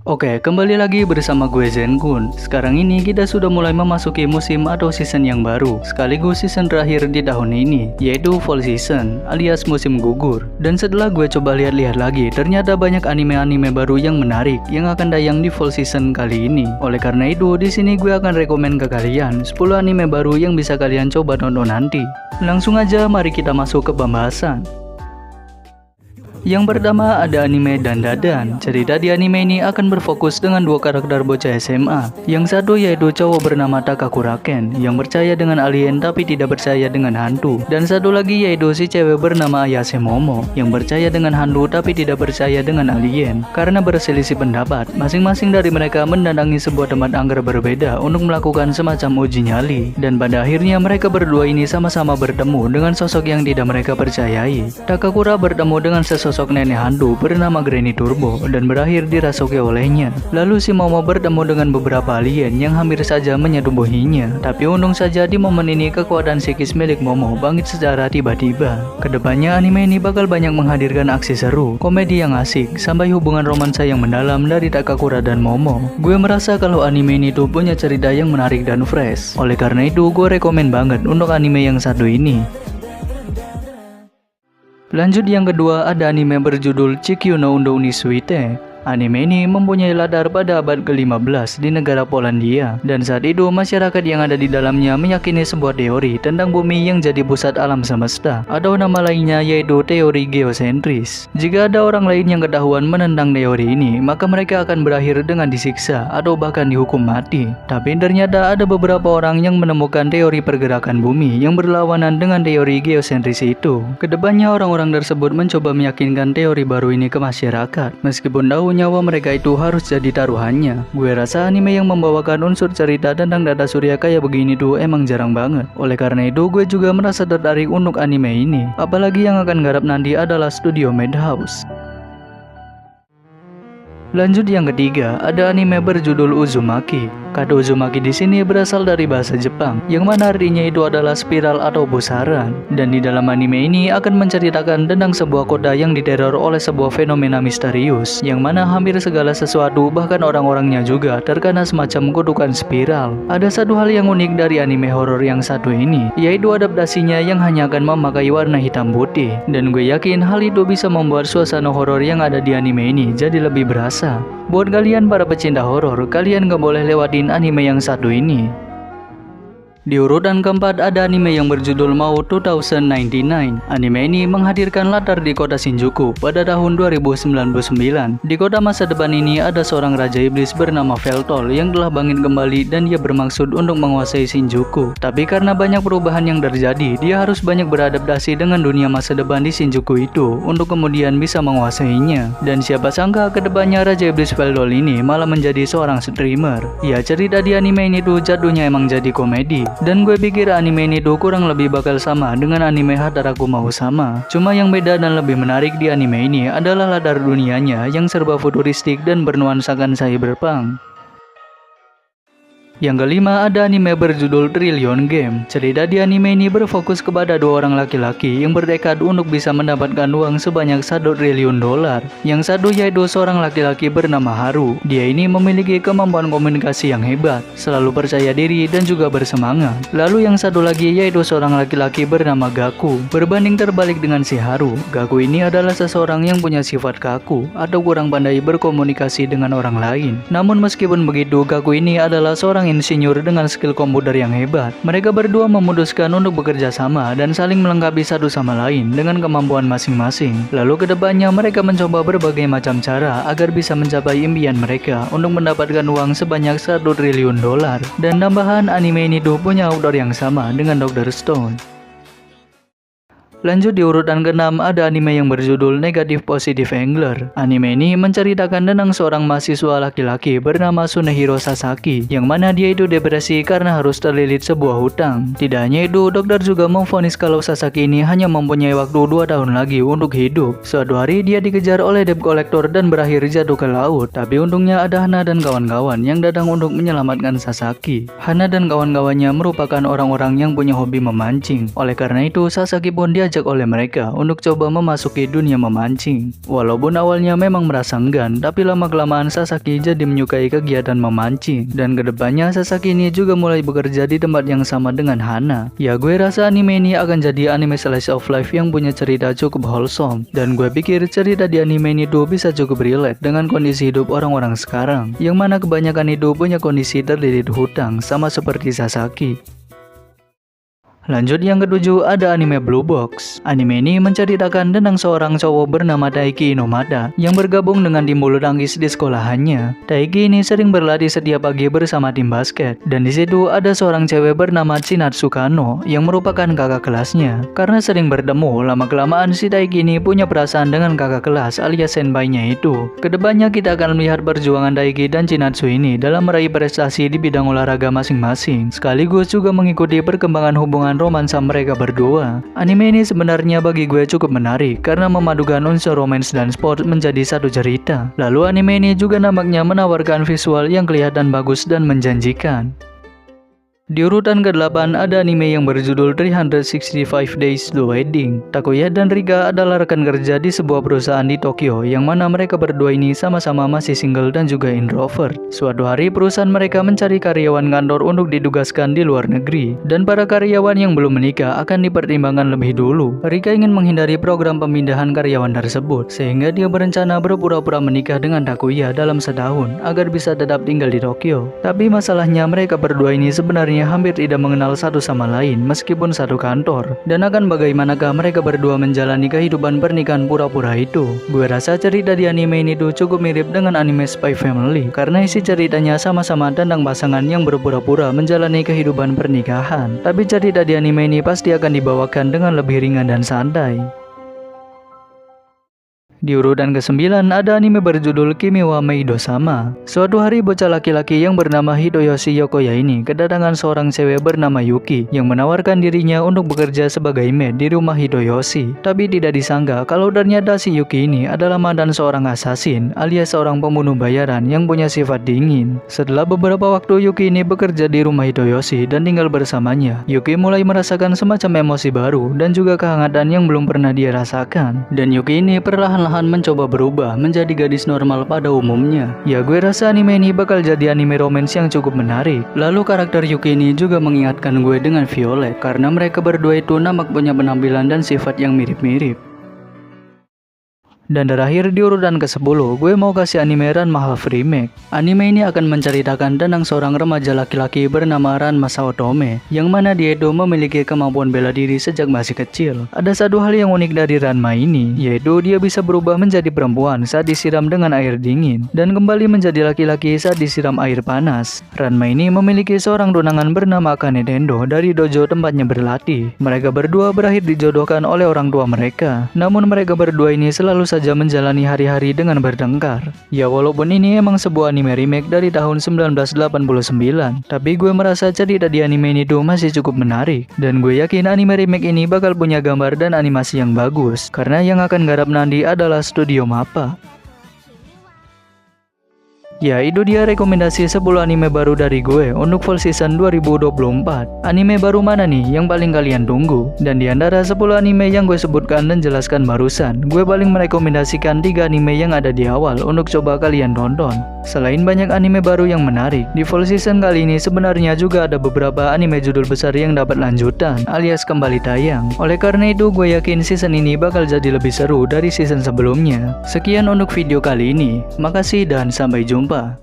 Oke, kembali lagi bersama gue Zen-kun. Sekarang ini kita sudah mulai memasuki musim atau season yang baru, sekaligus season terakhir di tahun ini, yaitu Fall Season, alias musim gugur. Dan setelah gue coba lihat-lihat lagi, ternyata banyak anime-anime baru yang menarik yang akan tayang di Fall Season kali ini. Oleh karena itu, di sini gue akan rekomen ke kalian 10 anime baru yang bisa kalian coba tonton nanti. Langsung aja mari kita masuk ke pembahasan. Yang pertama ada anime Dandadan. Cerita di anime ini akan berfokus dengan dua karakter bocah SMA. Yang satu yaitu cowok bernama Takakuraken yang percaya dengan alien tapi tidak percaya dengan hantu. Dan satu lagi yaitu si cewek bernama Ayase Momo yang percaya dengan hantu tapi tidak percaya dengan alien. Karena berselisih pendapat, masing-masing dari mereka mendatangi sebuah tempat angker berbeda untuk melakukan semacam uji nyali. Dan pada akhirnya mereka berdua ini sama-sama bertemu dengan sosok yang tidak mereka percayai. Takakura bertemu dengan sosok nenek hantu bernama Granny Turbo dan berakhir dirasuki olehnya. Lalu si Momo bertemu dengan beberapa alien yang hampir saja menyetubuhinya. Tapi untung saja di momen ini kekuatan psikis milik Momo bangkit secara tiba-tiba. Kedepannya anime ini bakal banyak menghadirkan aksi seru, komedi yang asik, sampai hubungan romansa yang mendalam dari Takakura dan Momo. Gue merasa kalau anime ini tuh punya cerita yang menarik dan fresh. Oleh karena itu gue rekomen banget untuk anime yang satu ini. Lanjut yang kedua ada anime berjudul Chikyu no Undo ni Suite. Anime ini mempunyai latar pada abad ke-15 di negara Polandia, dan saat itu masyarakat yang ada di dalamnya meyakini sebuah teori tentang bumi yang jadi pusat alam semesta, atau nama lainnya yaitu teori geosentris. Jika ada orang lain yang ketahuan menentang teori ini, maka mereka akan berakhir dengan disiksa atau bahkan dihukum mati. Tapi ternyata ada beberapa orang yang menemukan teori pergerakan bumi yang berlawanan dengan teori geosentris itu. Kedepannya orang-orang tersebut mencoba meyakinkan teori baru ini ke masyarakat, meskipun tahu nyawa mereka itu harus jadi taruhannya. Gue rasa anime yang membawakan unsur cerita tentang data surya kayak begini tuh emang jarang banget. Oleh karena itu gue juga merasa tertarik untuk anime ini. Apalagi yang akan garap nanti adalah studio Madhouse. Lanjut yang ketiga, ada anime berjudul Uzumaki. Kata Uzumaki di sini berasal dari bahasa Jepang, yang mana artinya itu adalah spiral atau pusaran. Dan di dalam anime ini akan menceritakan tentang sebuah kota yang diteror oleh sebuah fenomena misterius, yang mana hampir segala sesuatu, bahkan orang-orangnya juga, terkena semacam kutukan spiral. Ada satu hal yang unik dari anime horor yang satu ini, yaitu adaptasinya yang hanya akan memakai warna hitam putih. Dan gue yakin hal itu bisa membuat suasana horor yang ada di anime ini jadi lebih berasa. Buat kalian para pecinta horor, kalian gak boleh lewatin anime yang satu ini. Di urutan keempat ada anime yang berjudul Mao 2099. Anime ini menghadirkan latar di kota Shinjuku pada tahun 2099. Di kota masa depan ini ada seorang raja iblis bernama Veltol yang telah bangkit kembali dan dia bermaksud untuk menguasai Shinjuku. Tapi karena banyak perubahan yang terjadi, dia harus banyak beradaptasi dengan dunia masa depan di Shinjuku itu untuk kemudian bisa menguasainya. Dan siapa sangka kedepannya raja iblis Veltol ini malah menjadi seorang streamer. Ya, cerita di anime ini tuh jatuhnya emang jadi komedi. Dan gue pikir anime ini tuh kurang lebih bakal sama dengan anime Hataraku Mau Sama. Cuma yang beda dan lebih menarik di anime ini adalah latar dunianya yang serba futuristik dan bernuansakan cyberpunk. Yang kelima ada anime berjudul Trillion Game. Cerita di anime ini berfokus kepada dua orang laki-laki yang bertekad untuk bisa mendapatkan uang sebanyak $1 triliun. Yang satu yaitu seorang laki-laki bernama Haru. Dia ini memiliki kemampuan komunikasi yang hebat, selalu percaya diri dan juga bersemangat. Lalu yang satu lagi yaitu seorang laki-laki bernama Gaku. Berbanding terbalik dengan si Haru, Gaku ini adalah seseorang yang punya sifat kaku atau kurang pandai berkomunikasi dengan orang lain. Namun meskipun begitu, Gaku ini adalah seorang insinyur dengan skill komputer yang hebat. Mereka berdua memutuskan untuk bekerja sama dan saling melengkapi satu sama lain dengan kemampuan masing-masing. Lalu kedepannya mereka mencoba berbagai macam cara agar bisa mencapai impian mereka untuk mendapatkan uang sebanyak $1 triliun. Dan tambahan, anime ini tuh punya author yang sama dengan Dr. Stone. Lanjut di urutan ke-6 ada anime yang berjudul Negative Positive Angler. Anime ini menceritakan tentang seorang mahasiswa laki-laki bernama Tsunehiro Sasaki, yang mana dia itu depresi karena harus terlilit sebuah hutang. Tidak hanya itu, dokter juga memvonis kalau Sasaki ini hanya mempunyai waktu 2 tahun lagi untuk hidup. Suatu hari dia dikejar oleh debt collector dan berakhir jatuh ke laut. Tapi untungnya ada Hana dan kawan-kawan yang datang untuk menyelamatkan Sasaki. Hana dan kawan-kawannya merupakan orang-orang yang punya hobi memancing. Oleh karena itu Sasaki pun diajak diajak oleh mereka untuk coba memasuki dunia memancing. Walaupun awalnya memang merasa enggan, tapi lama-kelamaan Sasaki jadi menyukai kegiatan memancing. Dan kedepannya Sasaki ini juga mulai bekerja di tempat yang sama dengan Hana. Ya gue rasa anime ini akan jadi anime slice of life yang punya cerita cukup wholesome. Dan gue pikir cerita di anime ini tuh bisa cukup relate dengan kondisi hidup orang-orang sekarang, yang mana kebanyakan itu punya kondisi terlilit hutang sama seperti Sasaki. Lanjut yang ketujuh, ada anime Blue Box. Anime ini menceritakan tentang seorang cowok bernama Taiki Inomata yang bergabung dengan tim bulu tangkis di sekolahannya. Taiki ini sering berlatih setiap pagi bersama tim basket, dan di situ ada seorang cewek bernama Chinatsu Kano yang merupakan kakak kelasnya. Karena sering bertemu, lama-kelamaan si Taiki ini punya perasaan dengan kakak kelas alias senpai-nya itu. Kedepannya kita akan melihat perjuangan Taiki dan Chinatsu ini dalam meraih prestasi di bidang olahraga masing-masing, sekaligus juga mengikuti perkembangan hubungan romansa mereka berdua. Anime ini sebenarnya bagi gue cukup menarik karena memadukan unsur romance dan sport menjadi satu cerita. Lalu anime ini juga nampaknya menawarkan visual yang kelihatan bagus dan menjanjikan. Di urutan ke-8 ada anime yang berjudul 365 Days The Wedding. Takuya dan Rika adalah rekan kerja di sebuah perusahaan di Tokyo, yang mana mereka berdua ini sama-sama masih single dan juga introvert. Suatu hari perusahaan mereka mencari karyawan kantor untuk ditugaskan di luar negeri, dan para karyawan yang belum menikah akan dipertimbangkan lebih dulu. Rika ingin menghindari program pemindahan karyawan tersebut, sehingga dia berencana berpura-pura menikah dengan Takuya dalam setahun agar bisa tetap tinggal di Tokyo. Tapi masalahnya mereka berdua ini sebenarnya hampir tidak mengenal satu sama lain meskipun satu kantor. Dan akan bagaimanakah mereka berdua menjalani kehidupan pernikahan pura-pura itu? Gue rasa cerita di anime ini tuh cukup mirip dengan anime Spy Family, karena isi ceritanya sama-sama tentang pasangan yang berpura-pura menjalani kehidupan pernikahan. Tapi cerita di anime ini pasti akan dibawakan dengan lebih ringan dan santai. Di urutan ke-9 ada anime berjudul Kimi wa Meido-sama. Suatu hari bocah laki-laki yang bernama Hideyoshi Yokoya ini kedatangan seorang cewek bernama Yuki yang menawarkan dirinya untuk bekerja sebagai maid di rumah Hideyoshi. Tapi tidak disangka kalau ternyata si Yuki ini adalah mantan seorang assassin alias seorang pembunuh bayaran yang punya sifat dingin. Setelah beberapa waktu Yuki ini bekerja di rumah Hideyoshi dan tinggal bersamanya, Yuki mulai merasakan semacam emosi baru dan juga kehangatan yang belum pernah dia rasakan. Dan Yuki ini perlahan-lahan mencoba berubah menjadi gadis normal pada umumnya. Ya gue rasa anime ini bakal jadi anime romance yang cukup menarik. Lalu karakter Yuki ini juga mengingatkan gue dengan Violet, karena mereka berdua itu nampak punya penampilan dan sifat yang mirip-mirip. Dan terakhir di urutan ke-10, gue mau kasih anime Ranma Half Remake. Anime ini akan menceritakan tentang seorang remaja laki-laki bernama Ranma Saotome, yang mana dia itu memiliki kemampuan bela diri sejak masih kecil. Ada satu hal yang unik dari Ranma ini, yaitu dia bisa berubah menjadi perempuan saat disiram dengan air dingin, dan kembali menjadi laki-laki saat disiram air panas. Ranma ini memiliki seorang tunangan bernama Akane Tendo dari dojo tempatnya berlatih. Mereka berdua berakhir dijodohkan oleh orang tua mereka, namun mereka berdua ini selalu saja menjalani hari-hari dengan bertengkar. Ya walaupun ini emang sebuah anime remake dari tahun 1989, tapi gue merasa cerita di anime ini tuh masih cukup menarik. Dan gue yakin anime remake ini bakal punya gambar dan animasi yang bagus, karena yang akan garap nanti adalah studio MAPPA. Ya itu dia rekomendasi 10 anime baru dari gue untuk full season 2024. Anime baru mana nih yang paling kalian tunggu? Dan di antara 10 anime yang gue sebutkan dan jelaskan barusan, gue paling merekomendasikan 3 anime yang ada di awal untuk coba kalian tonton. Selain banyak anime baru yang menarik, di full season kali ini sebenarnya juga ada beberapa anime judul besar yang dapat lanjutan alias kembali tayang. Oleh karena itu gue yakin season ini bakal jadi lebih seru dari season sebelumnya. Sekian untuk video kali ini. Makasih dan sampai jumpa.